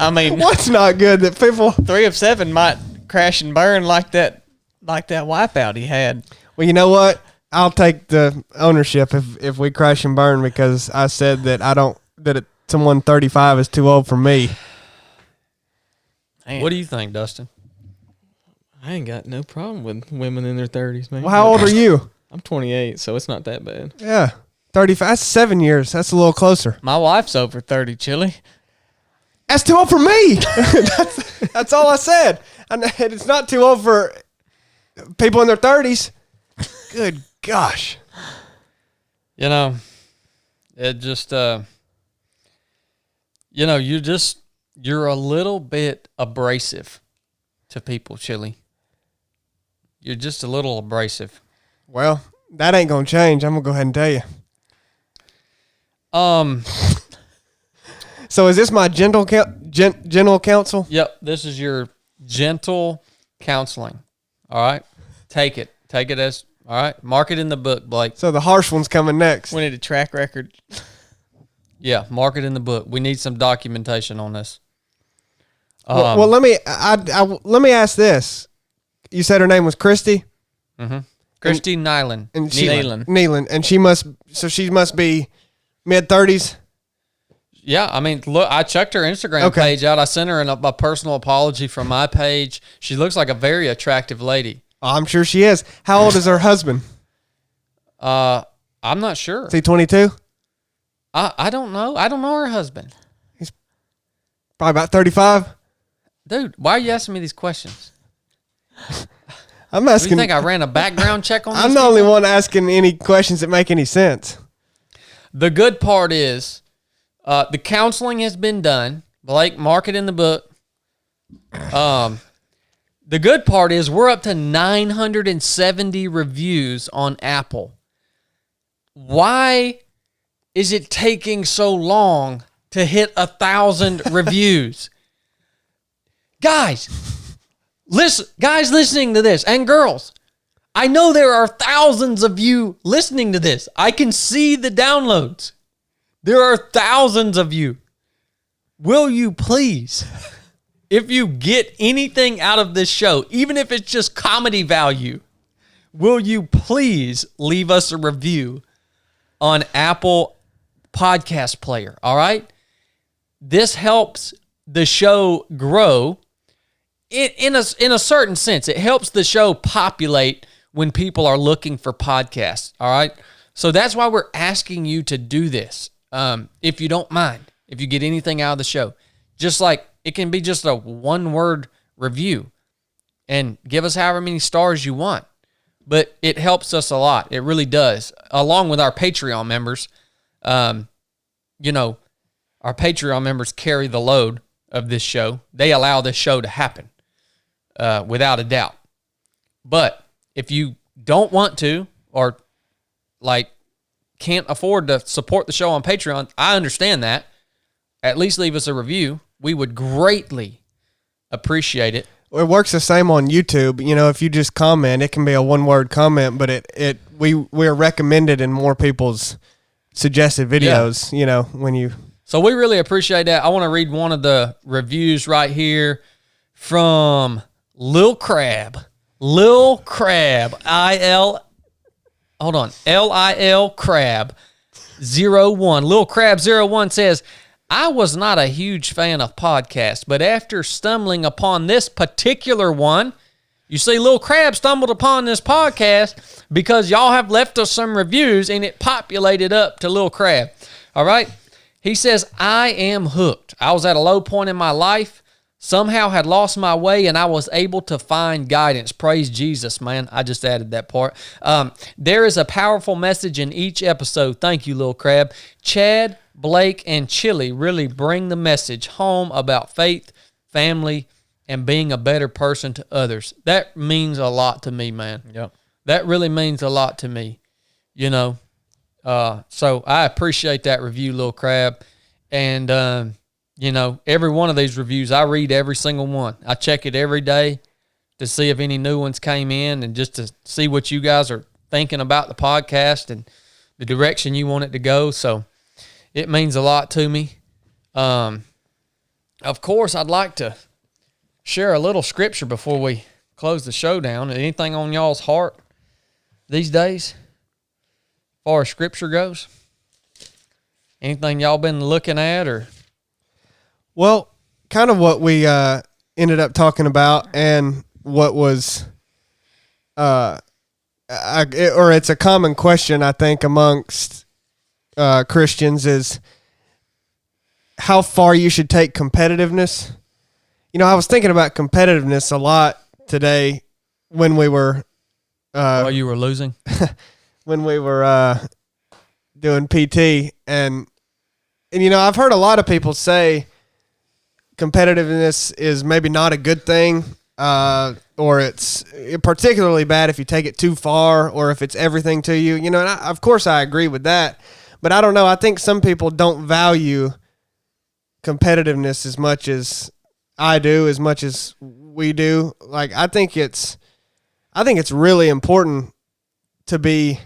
I mean, What's not good that people... 3 of 7 might crash and burn like that wipeout he had. Well, you know what? I'll take the ownership if we crash and burn because I said that someone 35 is too old for me. Man. What do you think, Dustin? I ain't got no problem with women in their 30s, man. Well, how old are you? I'm 28, so it's not that bad. Yeah, 35. That's 7 years. That's a little closer. My wife's over 30, Chili. That's too old for me. that's all I said. And it's not too old for people in their 30s. Good gosh. It just, you're a little bit abrasive to people, Chili. You're just a little abrasive. Well, that ain't going to change. I'm going to go ahead and tell you. So is this my general counsel? Yep, this is your gentle counseling. All right? Take it. Take it as, all right? Mark it in the book, Blake. So the harsh one's coming next. We need a track record. Yeah, mark it in the book. We need some documentation on this. Well, let me ask this. You said her name was Christy? Mm-hmm. Christy Nealon. And Nealon. And she must be mid-30s? Yeah, I mean, look, I checked her Instagram page out. I sent her a personal apology from my page. She looks like a very attractive lady. I'm sure she is. How old is her husband? I'm not sure. Is he 22? I don't know. I don't know her husband. Probably about 35. Dude, why are you asking me these questions? I'm Do asking. you think I ran a background check on this? I'm the only one asking any questions that make any sense. The good part is the counseling has been done. Blake, mark it in the book. The good part is we're up to 970 reviews on Apple. Why is it taking so long to hit 1,000 reviews? Guys listening to this, and girls, I know there are thousands of you listening to this. I can see the downloads. There are thousands of you. Will you please, if you get anything out of this show, even if it's just comedy value, will you please leave us a review on Apple Podcast Player, all right? This helps the show grow. In a certain sense, it helps the show populate when people are looking for podcasts, all right? So that's why we're asking you to do this, if you don't mind, if you get anything out of the show. Just like it can be just a one-word review and give us however many stars you want. But it helps us a lot. It really does. Along with our Patreon members, our Patreon members carry the load of this show. They allow this show to happen. Without a doubt. But if you don't want to or can't afford to support the show on Patreon, I understand that. At least leave us a review. We would greatly appreciate it. It works the same on YouTube. If you just comment, it can be a one-word comment, but we're recommended in more people's suggested videos, when you... So we really appreciate that. I want to read one of the reviews right here from Lil Crab. Lil Crab. Lil Crab 01. Lil Crab 01 says, I was not a huge fan of podcasts, but after stumbling upon this particular one, you see, Lil Crab stumbled upon this podcast because y'all have left us some reviews and it populated up to Lil Crab. All right? He says, I am hooked. I was at a low point in my life, somehow had lost my way, and I was able to find guidance. Praise Jesus, man. I just added that part. There is a powerful message in each episode. Thank you, Lil Crab. Chad, Blake, and Chili really bring the message home about faith, family, and being a better person to others. That means a lot to me, man. Yep. That really means a lot to me, you know. So I appreciate that review, Lil Crab. And, you know, every one of these reviews, I read every single one. I check it every day to see if any new ones came in and just to see what you guys are thinking about the podcast and the direction you want it to go. So it means a lot to me. Of course, I'd like to share a little scripture before we close the show down. Anything on y'all's heart these days, as far as scripture goes? Anything y'all been looking at or? Well, kind of what we ended up talking about, and what was, it's a common question I think amongst Christians is how far you should take competitiveness. You know, I was thinking about competitiveness a lot today when we were While you were losing? when we were doing PT, and you know, I've heard a lot of people say competitiveness is maybe not a good thing, or it's particularly bad if you take it too far, or if it's everything to you. You know, and of course I agree with that, but I don't know. I think some people don't value competitiveness as much as I do, as much as we do. Like, I think it's really important to be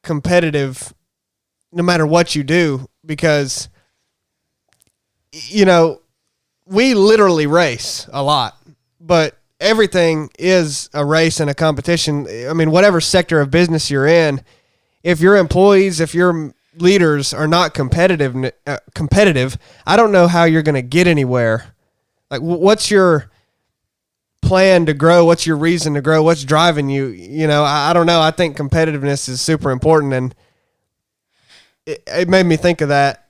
competitive no matter what you do, because, you know, we literally race a lot, but everything is a race and a competition. I mean, whatever sector of business you're in, if your employees, if your leaders are not competitive, I don't know how you're going to get anywhere. Like, what's your plan to grow? What's your reason to grow? What's driving you? You know, I don't know. I think competitiveness is super important, and it made me think of that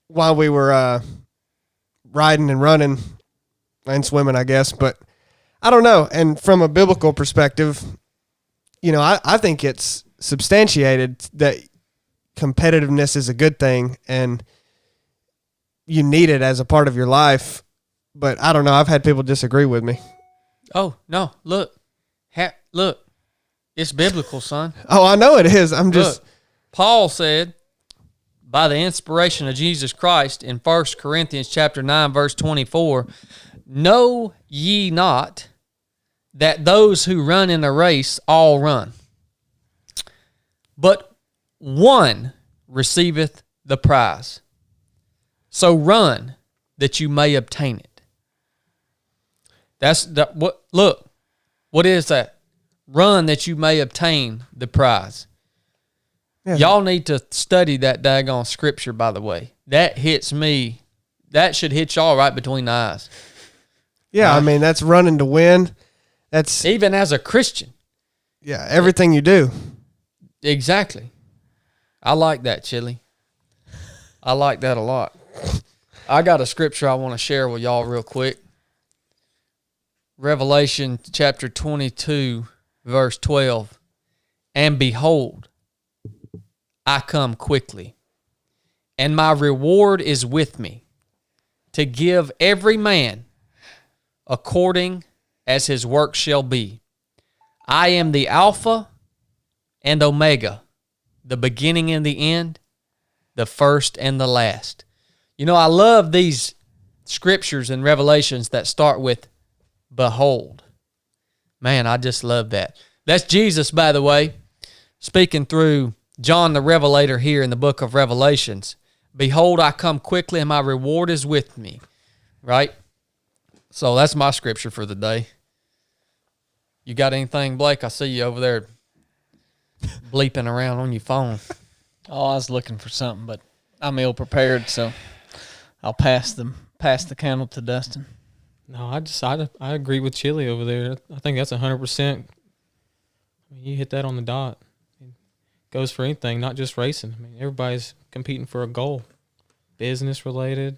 while we were riding and running and swimming, I guess. But I don't know. And from a biblical perspective, you know, I think it's substantiated that competitiveness is a good thing and you need it as a part of your life. But I don't know. I've had people disagree with me. Oh, no. Look. Look. It's biblical, son. Oh, I know it is. I'm just... Look, Paul said, by the inspiration of Jesus Christ, in 1 Corinthians chapter 9, verse 24, know ye not that those who run in a race all run, but one receiveth the prize. So run that you may obtain it. That's the, what. Look, what is that? Run that you may obtain the prize. Yeah. Y'all need to study that daggone scripture, by the way. That hits me. That should hit y'all right between the eyes. Yeah, I mean, that's running to win. That's even as a Christian. Yeah, everything you do. Exactly. I like that, Chili. I like that a lot. I got a scripture I want to share with y'all real quick. Revelation chapter 22, verse 12. And behold, I come quickly, and my reward is with me, to give every man according as his work shall be. I am the Alpha and Omega, the beginning and the end, the first and the last. You know, I love these scriptures and revelations that start with behold. Man, I just love that. That's Jesus, by the way, speaking through John the Revelator here in the book of Revelations. Behold, I come quickly, and my reward is with me. Right? So that's my scripture for the day. You got anything, Blake? I see you over there bleeping around on your phone. Oh, I was looking for something, but I'm ill prepared, so I'll pass the candle to Dustin. No, I agree with Chili over there. I think that's 100%. I mean, you hit that on the dot. It goes for anything, not just racing. I mean, everybody's competing for a goal, business related,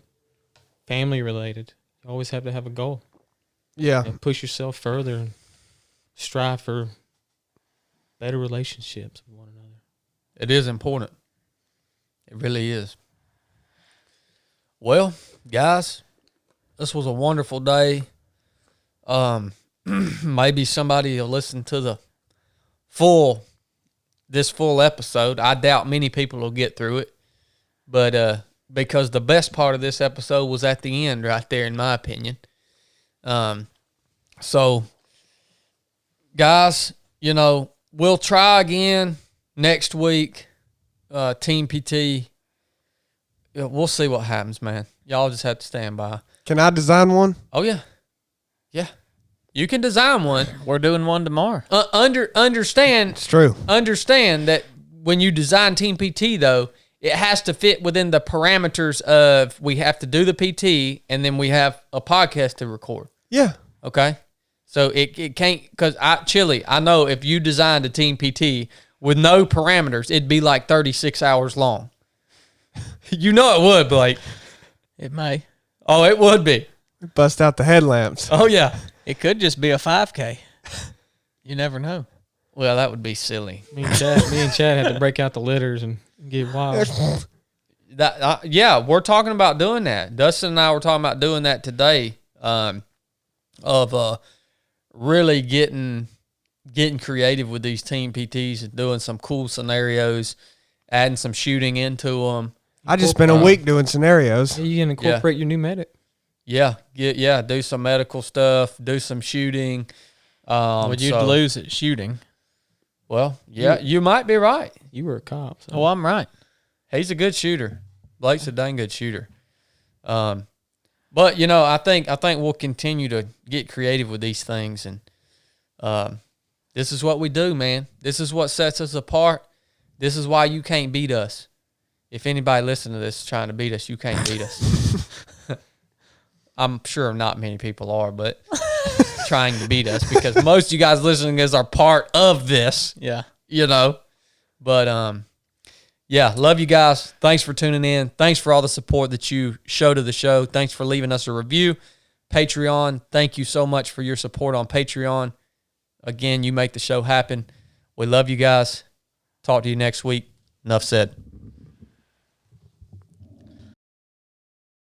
family related. You always have to have a goal. Yeah. And push yourself further and strive for better relationships with one another. It is important. It really is. Well, guys, this was a wonderful day. Maybe somebody will listen to this full episode. I doubt many people will get through it. But because the best part of this episode was at the end right there, in my opinion. So, guys, we'll try again next week. Team PT. We'll see what happens, man. Y'all just have to stand by. Can I design one? Oh, yeah. Yeah. You can design one. We're doing one tomorrow. Understand. It's true. Understand that when you design Team PT, though, it has to fit within the parameters of we have to do the PT and then we have a podcast to record. Yeah. Okay? So it can't, because I know if you designed a Team PT with no parameters, it'd be like 36 hours long. You know it would, Blake. It may. Oh, it would be. Bust out the headlamps. Oh, yeah. It could just be a 5K. You never know. Well, that would be silly. Me and Chad had to break out the litters and get wild. Yeah, we're talking about doing that. Dustin and I were talking about doing that today, of really getting creative with these Team PTs and doing some cool scenarios, adding some shooting into them. I just spent a week doing scenarios. You can incorporate your new medic. Yeah, do some medical stuff, do some shooting. Would you lose at shooting? Well, yeah, you might be right. You were a cop. So. Oh, I'm right. He's a good shooter. Blake's a dang good shooter. But I think we'll continue to get creative with these things, and this is what we do, man. This is what sets us apart. This is why you can't beat us. If anybody listening to this is trying to beat us, you can't beat us. I'm sure not many people are, but trying to beat us, because most of you guys listening to this are part of this. Yeah. But yeah, love you guys. Thanks for tuning in. Thanks for all the support that you show to the show. Thanks for leaving us a review. Patreon, thank you so much for your support on Patreon. Again, you make the show happen. We love you guys. Talk to you next week. Enough said.